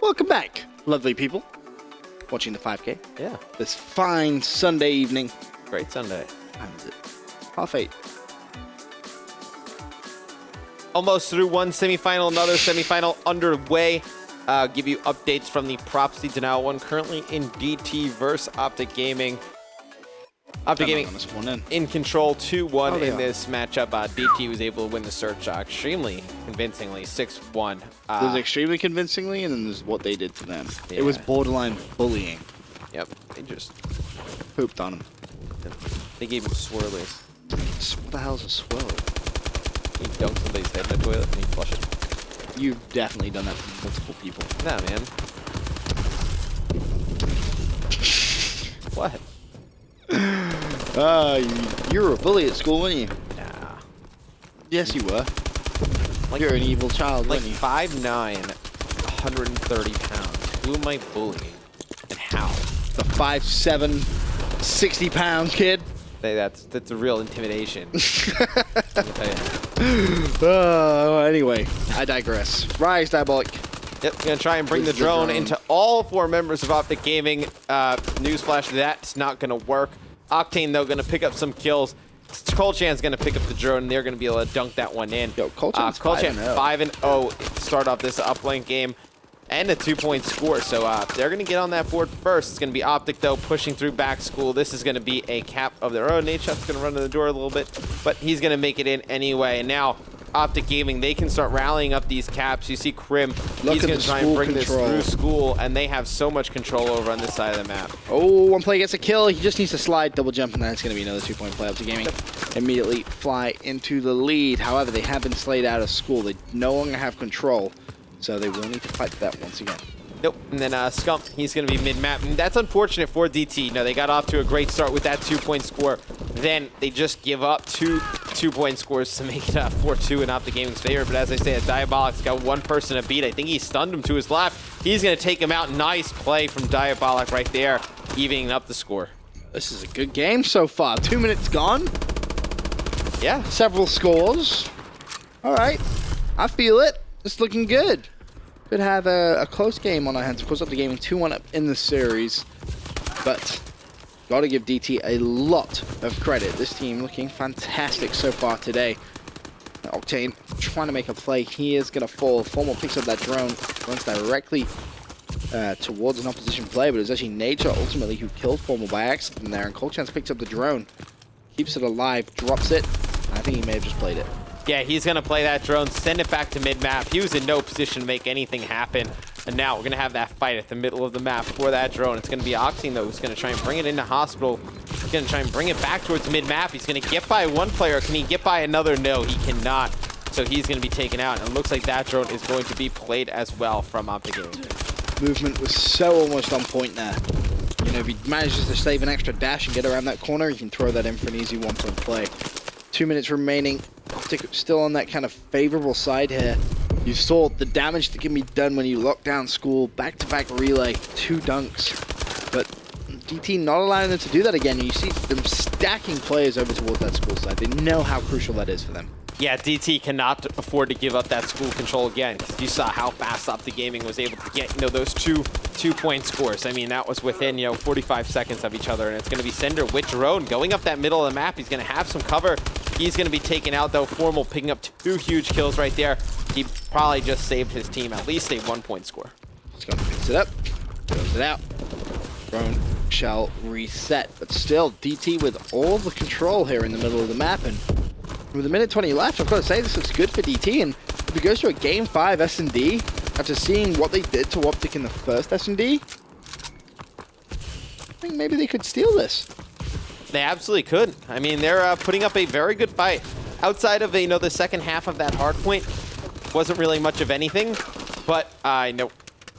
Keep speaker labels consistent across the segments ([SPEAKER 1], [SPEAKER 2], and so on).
[SPEAKER 1] Welcome back, lovely people, watching the 5K.
[SPEAKER 2] Yeah.
[SPEAKER 1] This fine Sunday evening.
[SPEAKER 2] Great Sunday.
[SPEAKER 1] And 8:30.
[SPEAKER 2] Almost through one semifinal, another semifinal underway. Give you updates from the prop seeds now. One currently in DT versus Optic Gaming. Optic Gaming in control 2-1 in this matchup. DT was able to win the search extremely convincingly, 6-1.
[SPEAKER 1] It was extremely convincingly, and then there's what they did to them.
[SPEAKER 2] Yeah.
[SPEAKER 1] It was borderline bullying.
[SPEAKER 2] Yep, they just
[SPEAKER 1] Pooped on him.
[SPEAKER 2] they gave him swirlies.
[SPEAKER 1] What the hell's a swirl?
[SPEAKER 2] You dunk somebody's head in the toilet and you flush it.
[SPEAKER 1] You've definitely done that to multiple people.
[SPEAKER 2] Nah, man. What?
[SPEAKER 1] You were a bully at school, weren't you?
[SPEAKER 2] Nah.
[SPEAKER 1] Yes, you were.
[SPEAKER 2] Like,
[SPEAKER 1] You're an evil child,
[SPEAKER 2] like
[SPEAKER 1] weren't you?
[SPEAKER 2] 5'9", 130 pounds. Who am I bullying? And how?
[SPEAKER 1] The 5'7", 60-pound kid.
[SPEAKER 2] Hey, that's a real intimidation. Let me tell you.
[SPEAKER 1] Anyway, I digress. Rise, Diabolic.
[SPEAKER 2] Yep, gonna try and bring the drone into all 4 members of Optic Gaming. Newsflash, that's not gonna work. Octane, though, gonna pick up some kills. Colchan's gonna pick up the drone, and they're gonna be able to dunk that one in.
[SPEAKER 1] Yo, Colchan
[SPEAKER 2] 5-0 start off this uplink game, and a 2-point score. So they're gonna get on that board first. It's gonna be Optic, though, pushing through back school. This is gonna be a cap of their own. Nadeshot's gonna run to the door a little bit, but he's gonna make it in anyway. And now Optic Gaming, they can start rallying up these caps. You see Krim, he's going to try and bring this through school, and they have so much control over on this side of the map.
[SPEAKER 1] Oh, one play gets a kill. He just needs to slide, double jump, and then it's going to be another 2-point play. Optic Gaming immediately fly into the lead. However, they have been slayed out of school. They no longer have control, so they will need to fight for that once again.
[SPEAKER 2] Nope, and then Scump, he's going to be mid-map, and that's unfortunate for DT. No, they got off to a great start with that 2-point score. Then they just give up 2-point scores to make it 4-2 in Optic Gaming's favor. But as I say, Diabolic's got one person to beat. I think he stunned him to his left. He's going to take him out. Nice play from Diabolic right there, evening up the score.
[SPEAKER 1] This is a good game so far. 2 minutes gone.
[SPEAKER 2] Yeah.
[SPEAKER 1] Several scores. All right. I feel it. It's looking good. Could have a close game on our hands. Of course, Optic Gaming 2-1 up in the series. But got to give DT a lot of credit. This team looking fantastic so far today. Octane trying to make a play. He is going to fall. Formal picks up that drone. Runs directly towards an opposition player. But it's actually Nature ultimately who killed Formal by accident there. And Colchance picks up the drone. Keeps it alive. Drops it. I think he may have just played it.
[SPEAKER 2] Yeah, he's going to play that drone, send it back to mid-map. He was in no position to make anything happen. And now we're going to have that fight at the middle of the map for that drone. It's going to be Octane, though, who's going to try and bring it into Hospital. He's going to try and bring it back towards mid-map. He's going to get by one player. Can he get by another? No, he cannot. So he's going to be taken out. And it looks like that drone is going to be played as well from Optic Gaming.
[SPEAKER 1] Movement was so almost on point there. You know, if he manages to save an extra dash and get around that corner, he can throw that in for an easy 1-point play. 2 minutes remaining. Optic still on that kind of favorable side here. You saw the damage that can be done when you lock down school. Back-to-back relay, 2 dunks. But DT not allowing them to do that again. You see them stacking players over towards that school side. They know how crucial that is for them.
[SPEAKER 2] Yeah, DT cannot afford to give up that school control again, because you saw how fast Optic Gaming was able to get, those two-point scores. I mean, that was within, 45 seconds of each other, and it's going to be Cinder with drone going up that middle of the map. He's going to have some cover. He's going to be taken out, though. Formal picking up 2 huge kills right there. He probably just saved his team at least a 1-point score.
[SPEAKER 1] Scott picks it up, throws it out. Drone shall reset, but still, DT with all the control here in the middle of the map, and with a minute 20 left, I've got to say this looks good for DT, and if it goes to a Game 5 S&D, after seeing what they did to Optic in the first S&D, I think maybe they could steal this.
[SPEAKER 2] They absolutely could. I mean, they're putting up a very good fight. Outside of, the second half of that hard point, wasn't really much of anything, but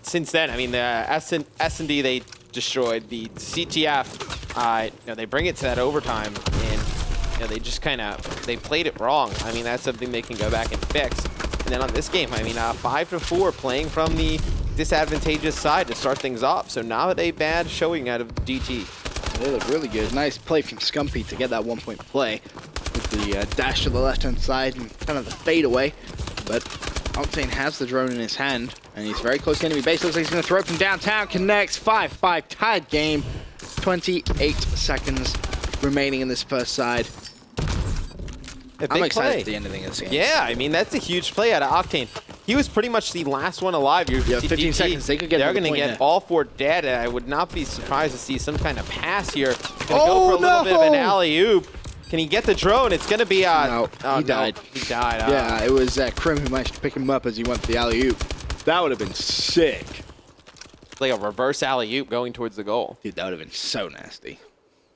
[SPEAKER 2] since then, I mean, the S&D, they destroyed the CTF. They bring it to that overtime, and they just they played it wrong. I mean, that's something they can go back and fix. And then on this game, I mean, 5-4 playing from the disadvantageous side to start things off. So not a bad showing out of DT.
[SPEAKER 1] They look really good. Nice play from Scumpy to get that 1-point play with the dash to the left-hand side and kind of the fade away. But Octane has the drone in his hand, and he's very close to enemy base. Looks like he's going to throw it from downtown. Connects. 5-5 tied game. 28 seconds remaining in this first side. I'm excited for the ending of this game.
[SPEAKER 2] Yeah, I mean, that's a huge play out of Octane. He was pretty much the last one alive.
[SPEAKER 1] Yeah, 15 seconds. They could get.
[SPEAKER 2] They're going to get all 4 dead, and I would not be surprised to see some kind of pass here. Gonna go for a little bit of an alley-oop. Can he get the drone? It's going to be...
[SPEAKER 1] no, he died.
[SPEAKER 2] No, he died.
[SPEAKER 1] Yeah, it was Krim who managed to pick him up as he went for the alley-oop. That would have been sick.
[SPEAKER 2] Like a reverse alley-oop going towards the goal.
[SPEAKER 1] Dude, that would have been so nasty.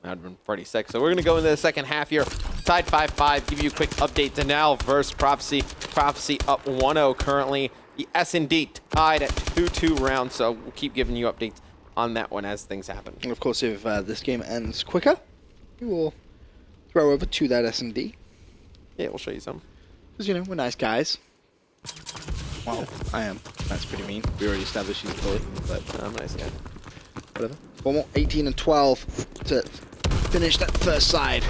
[SPEAKER 2] That would have been pretty sick. So we're going to go into the second half here. Tied 5-5. Give you a quick update. Denal versus Prophecy. Prophecy up 1-0 currently. The S&D tied at 2-2 rounds. So we'll keep giving you updates on that one as things happen.
[SPEAKER 1] And of course, if this game ends quicker, we will throw over to that S&D.
[SPEAKER 2] Yeah, we'll show you some.
[SPEAKER 1] Because, you know, we're nice guys. Well, I am. That's pretty mean. We already established he's a bully, but
[SPEAKER 2] I'm a nice guy.
[SPEAKER 1] Whatever. Formal 18 and 12 to finish that first side.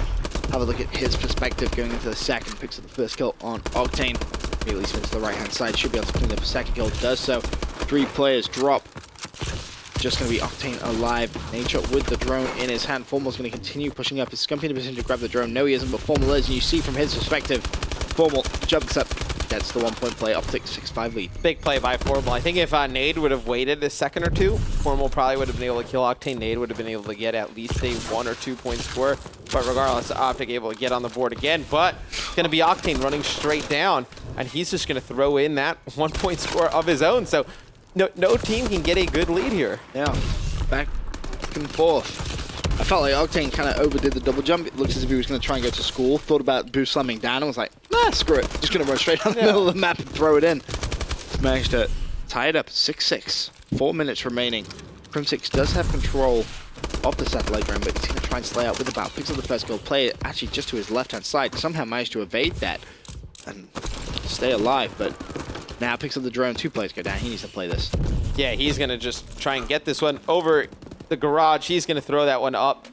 [SPEAKER 1] Have a look at his perspective going into the second. Picks up the first kill on Octane. Immediately spins to the right-hand side. Should be able to clean up a second kill. Does so. 3 players drop. Just going to be Octane alive. Nature with the drone in his hand. Formal's going to continue pushing up. He's scumping in a position to grab the drone. No, he isn't, but Formal is. And you see from his perspective, Formal jumps up. Gets the 1-point play. Optic 6-5 lead.
[SPEAKER 2] Big play by Formal. I think if Nade would have waited a second or two, Formal probably would have been able to kill Octane. Nade would have been able to get at least a 1 or 2 point score. But regardless, Optic able to get on the board again. But it's going to be Octane running straight down. And he's just going to throw in that 1 point score of his own. So no team can get a good lead here.
[SPEAKER 1] Yeah, back and forth. I felt like Octane kind of overdid the double jump. It looks as if he was going to try and go to school. Thought about boost slamming down and was like, nah, screw it. Just going to run straight down the middle of the map and throw it in. Managed to tie it up 6-6. 4 minutes remaining. Crim6 does have control of the satellite drone, but he's going to try and slay out with the bow. Picks up the first goal. Play it actually just to his left-hand side. Somehow managed to evade that and stay alive, but now picks up the drone. 2 players go down. He needs to play this.
[SPEAKER 2] Yeah, he's going to just try and get this one over the garage. He's going to throw that one up,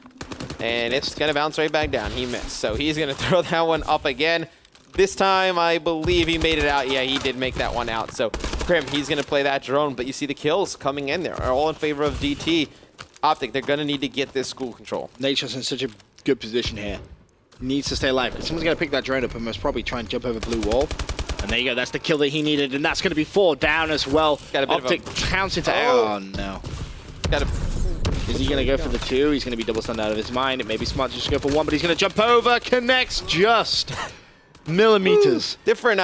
[SPEAKER 2] and it's going to bounce right back down. He missed, so he's going to throw that one up again. This time, I believe he made it out. Yeah, he did make that one out. So, Krim, he's going to play that drone, but you see the kills coming in there are all in favor of DT. Optic, they're going to need to get this school control.
[SPEAKER 1] Nature's in such a good position here. Needs to stay alive. Someone's going to pick that drone up and most probably try and jump over blue wall. And there you go. That's the kill that he needed, and that's going to be 4 down as well. Optic counts into... Oh, no. Is he going to go for the 2? He's going to be double stunned out of his mind. It may be smart to just go for 1, but he's going to jump over. Connects just millimeters.
[SPEAKER 2] Different,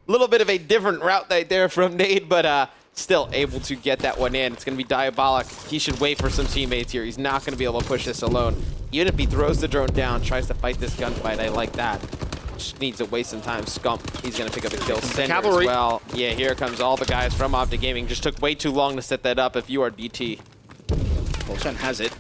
[SPEAKER 2] little bit of a different route right there from Nade, but still able to get that one in. It's going to be Diabolic. He should wait for some teammates here. He's not going to be able to push this alone. Even if he throws the drone down, tries to fight this gunfight, I like that. Just needs to waste some time. Scump, he's going to pick up a kill. Sender as well. Yeah, here comes all the guys from Optic Gaming. Just took way too long to set that up if you are DT.
[SPEAKER 1] Volchan has it.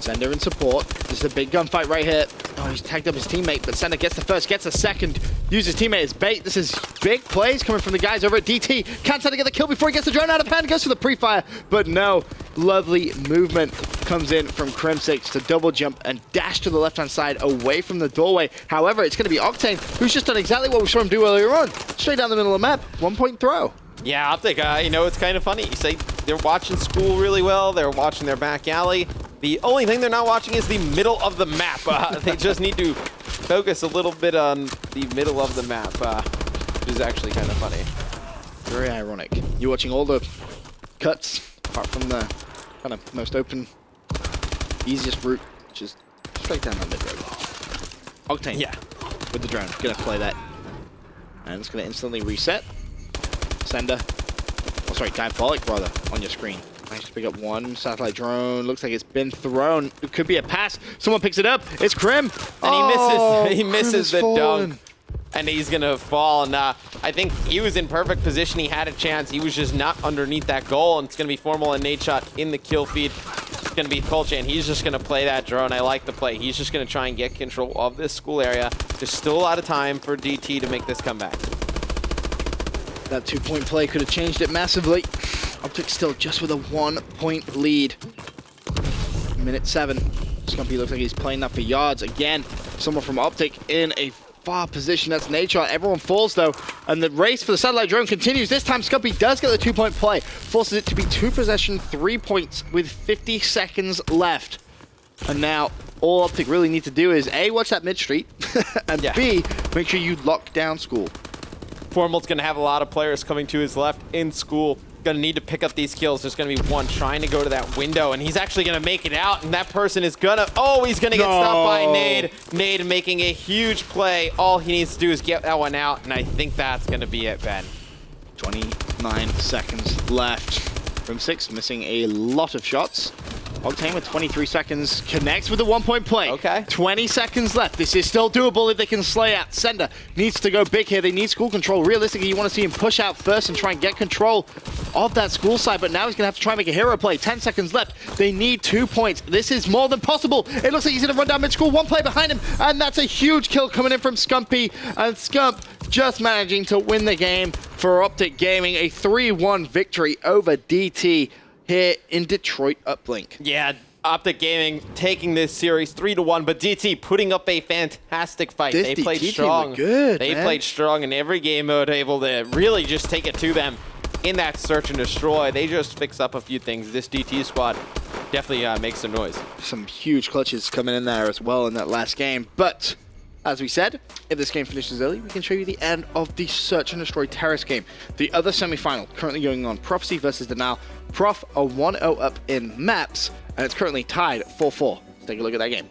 [SPEAKER 1] Sender in support. This is a big gunfight right here. Oh, he's tagged up his teammate, but Sender gets the first, gets a second. Uses teammate as bait. This is big plays coming from the guys over at DT. Can't Sender get the kill before he gets the drone out of hand. Goes for the pre-fire, but no. Lovely movement comes in from Crim6 to double jump and dash to the left-hand side away from the doorway. However, it's going to be Octane, who's just done exactly what we saw him do earlier on. Straight down the middle of the map. 1 point throw.
[SPEAKER 2] Yeah, Optic, you know, it's kind of funny. You say they're watching school really well. They're watching their back alley. The only thing they're not watching is the middle of the map. They just need to focus a little bit on the middle of the map, which is actually kind of funny.
[SPEAKER 1] Very ironic. You're watching all the cuts, apart from the kind of most open, easiest route, which is straight down the mid road. Octane,
[SPEAKER 2] yeah,
[SPEAKER 1] with the drone, gonna play that, and it's gonna instantly reset. Sender, oh sorry, Diabolic rather, on your screen. Managed to pick up 1 satellite drone. Looks like it's been thrown. It could be a pass. Someone picks it up. It's Krim.
[SPEAKER 2] And he misses. He misses the
[SPEAKER 1] fallen.
[SPEAKER 2] dunk. And he's going to fall. And I think he was in perfect position. He had a chance. He was just not underneath that goal. And it's going to be Formal and Nade Shot in the kill feed. It's going to be Colchan. He's just going to play that drone. I like the play. He's just going to try and get control of this school area. There's still a lot of time for DT to make this comeback.
[SPEAKER 1] That 2-point play could have changed it massively. Optic still just with a 1 point lead. Minute 7. Scumpy looks like he's playing that for yards again. Someone from Optic in a far position. That's Nature. Everyone falls, though. And the race for the satellite drone continues. This time, Scumpy does get the 2-point play. Forces it to be 2 possession, 3 points with 50 seconds left. And now, all Optic really need to do is, A, watch that mid-street, and B, make sure you lock down School.
[SPEAKER 2] Formal's going to have a lot of players coming to his left in School. Going to need to pick up these kills. There's going to be one trying to go to that window, and he's actually going to make it out, and that person is going to... Oh, he's going to get stopped by Nade. Nade making a huge play. All he needs to do is get that one out, and I think that's going to be it, Ben.
[SPEAKER 1] 29 seconds left. From 6, missing a lot of shots. Octane with 23 seconds connects with a 1-point play.
[SPEAKER 2] Okay.
[SPEAKER 1] 20 seconds left. This is still doable if they can slay out. Sender needs to go big here. They need School control. Realistically, you want to see him push out first and try and get control of that School side, but now he's going to have to try and make a hero play. 10 seconds left. They need 2 points. This is more than possible. It looks like he's going to run down mid-School. 1 play behind him, and that's a huge kill coming in from Scumpy. And Scump just managing to win the game for Optic Gaming. A 3-1 victory over DT here in Detroit Uplink.
[SPEAKER 2] Yeah, Optic Gaming taking this series 3-1, but DT putting up a fantastic fight.
[SPEAKER 1] This
[SPEAKER 2] they
[SPEAKER 1] DT
[SPEAKER 2] played
[SPEAKER 1] team
[SPEAKER 2] strong.
[SPEAKER 1] looked good,
[SPEAKER 2] They
[SPEAKER 1] man.
[SPEAKER 2] played strong in every game mode, able to really just take it to them in that search and destroy. They just fix up a few things. This DT squad definitely makes some noise.
[SPEAKER 1] Some huge clutches coming in there as well in that last game, but as we said, if this game finishes early, we can show you the end of the Search and Destroy Terrace game. The other semi-final currently going on, Prophecy versus Denial. Prof are 1-0 up in maps, and it's currently tied 4-4. Let's take a look at that game.